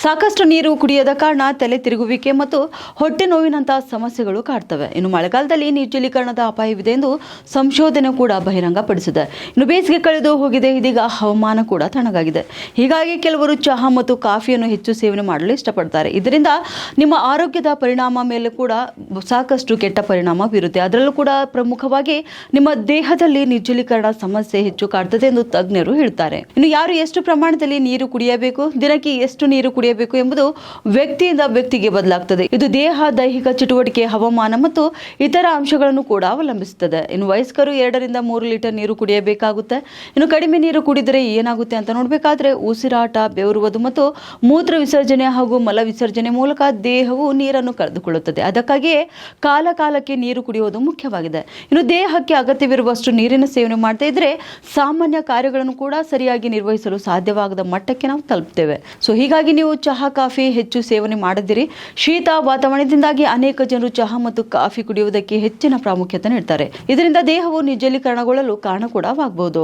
ಸಾಕಷ್ಟು ನೀರು ಕುಡಿಯದ ಕಾರಣ ತಲೆ ತಿರುಗುವಿಕೆ ಮತ್ತು ಹೊಟ್ಟೆ ನೋವಿನಂತಹ ಸಮಸ್ಯೆಗಳು ಕಾಡ್ತವೆ. ಇನ್ನು ಮಳೆಗಾಲದಲ್ಲಿ ನಿರ್ಜಲೀಕರಣದ ಅಪಾಯವಿದೆ ಎಂದು ಸಂಶೋಧನೆ ಕೂಡ ಬಹಿರಂಗಪಡಿಸಿದೆ. ಇನ್ನು ಬೇಸಿಗೆ ಕಳೆದು ಹೋಗಿದೆ, ಇದೀಗ ಹವಾಮಾನ ಕೂಡ ತಣ್ಣಗಾಗಿದೆ. ಹೀಗಾಗಿ ಕೆಲವರು ಚಹಾ ಮತ್ತು ಕಾಫಿಯನ್ನು ಹೆಚ್ಚು ಸೇವನೆ ಮಾಡಲು ಇಷ್ಟಪಡ್ತಾರೆ. ಇದರಿಂದ ನಿಮ್ಮ ಆರೋಗ್ಯದ ಪರಿಣಾಮ ಮೇಲೆ ಕೂಡ ಸಾಕಷ್ಟು ಕೆಟ್ಟ ಪರಿಣಾಮ ಬೀರುತ್ತೆ. ಅದರಲ್ಲೂ ಕೂಡ ಪ್ರಮುಖವಾಗಿ ನಿಮ್ಮ ದೇಹದಲ್ಲಿ ನಿರ್ಜಲೀಕರಣ ಸಮಸ್ಯೆ ಹೆಚ್ಚು ಕಾಡ್ತದೆ ಎಂದು ತಜ್ಞರು ಹೇಳ್ತಾರೆ. ಇನ್ನು ಯಾರು ಎಷ್ಟು ಪ್ರಮಾಣದಲ್ಲಿ ನೀರು ಕುಡಿಯಬೇಕು, ದಿನಕ್ಕೆ ಎಷ್ಟು ನೀರು ಕುಡಿಯಬೇಕು ಎಂಬುದು ವ್ಯಕ್ತಿಯಿಂದ ವ್ಯಕ್ತಿಗೆ ಬದಲಾಗ್ತದೆ. ಇದು ದೇಹ, ದೈಹಿಕ ಚಟುವಟಿಕೆ, ಹವಾಮಾನ ಮತ್ತು ಇತರ ಅಂಶಗಳನ್ನು ಕೂಡ ಅವಲಂಬಿಸುತ್ತದೆ. ಇನ್ನು ವಯಸ್ಕರು 2 ರಿಂದ 3 ಲೀಟರ್ ನೀರು ಕುಡಿಯಬೇಕಾಗುತ್ತೆ. ಇನ್ನು ಕಡಿಮೆ ನೀರು ಕುಡಿದರೆ ಏನಾಗುತ್ತೆ ಅಂತ ನೋಡಬೇಕಾದ್ರೆ ಉಸಿರಾಟ, ಬೆವರುವುದು ಮತ್ತು ಮೂತ್ರ ವಿಸರ್ಜನೆ ಹಾಗೂ ಮಲ ವಿಸರ್ಜನೆ ಮೂಲಕ ದೇಹವು ನೀರನ್ನು ಕಳೆದುಕೊಳ್ಳುತ್ತದೆ. ಅದಕ್ಕಾಗಿಯೇ ಕಾಲಕ್ಕೆ ನೀರು ಕುಡಿಯುವುದು ಮುಖ್ಯವಾಗಿದೆ. ಇನ್ನು ದೇಹಕ್ಕೆ ಅಗತ್ಯವಿರುವಷ್ಟು ನೀರಿನ ಸೇವನೆ ಮಾಡ್ತಾ ಇದ್ರೆ ಸಾಮಾನ್ಯ ಕಾರ್ಯಗಳನ್ನು ಕೂಡ ಸರಿಯಾಗಿ ನಿರ್ವಹಿಸಲು ಸಾಧ್ಯವಾಗದ ಮಟ್ಟಕ್ಕೆ ನಾವು ತಲುಪ್ತೇವೆ. ಸೊ ಹೀಗಾಗಿ ನೀವು ಚಹಾ, ಕಾಫಿ ಹೆಚ್ಚು ಸೇವನೆ ಮಾಡದಿರಿ. ಶೀತ ವಾತಾವರಣದಿಂದಾಗಿ ಅನೇಕ ಜನರು ಚಹಾ ಮತ್ತು ಕಾಫಿ ಕುಡಿಯುವುದಕ್ಕೆ ಹೆಚ್ಚಿನ ಪ್ರಾಮುಖ್ಯತೆ ನೀಡ್ತಾರೆ. ಇದರಿಂದ ದೇಹವು ನಿರ್ಜಲೀಕರಣಗೊಳ್ಳಲು ಕಾರಣ ಕೂಡ ಆಗಬಹುದು.